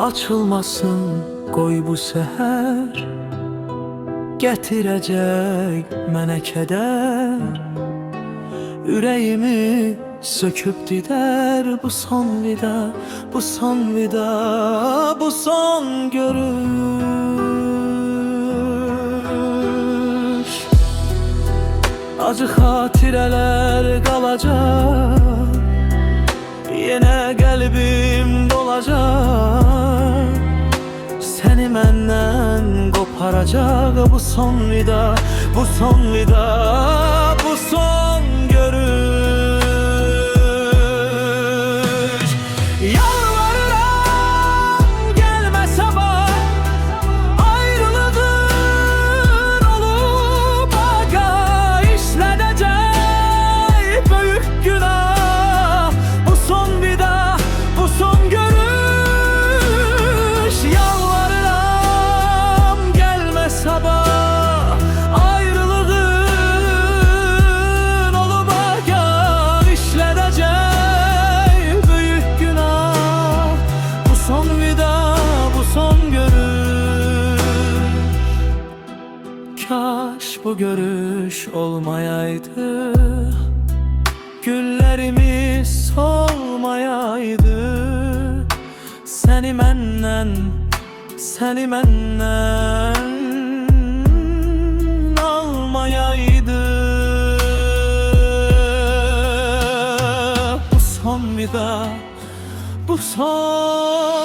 açılmasın qoy bu səhər, gətirəcək mənə kədər. Ürəyimi söküb didər bu son vida, bu son vida, bu son görüş. Acı xatirələr qalacaq, yenə qəlbim dolacaq. Səni məndən qoparacaq bu son vida, bu son vida, bu son görüş. Yalvarıram gəlmə sabah, ayrılığın olub aqa, işlədəcək böyük günah. Bu son vida, bu son görüş. Yalvarıram gəlmə sabah, ayrılığın olub aqa, işlədəcək büyük günah. Bu son vida, bu son görüş. Kaş bu görüş olmayaydı, günlərimiz solmayaydı. Səni məndən almayaydı. Bu son vida, bu son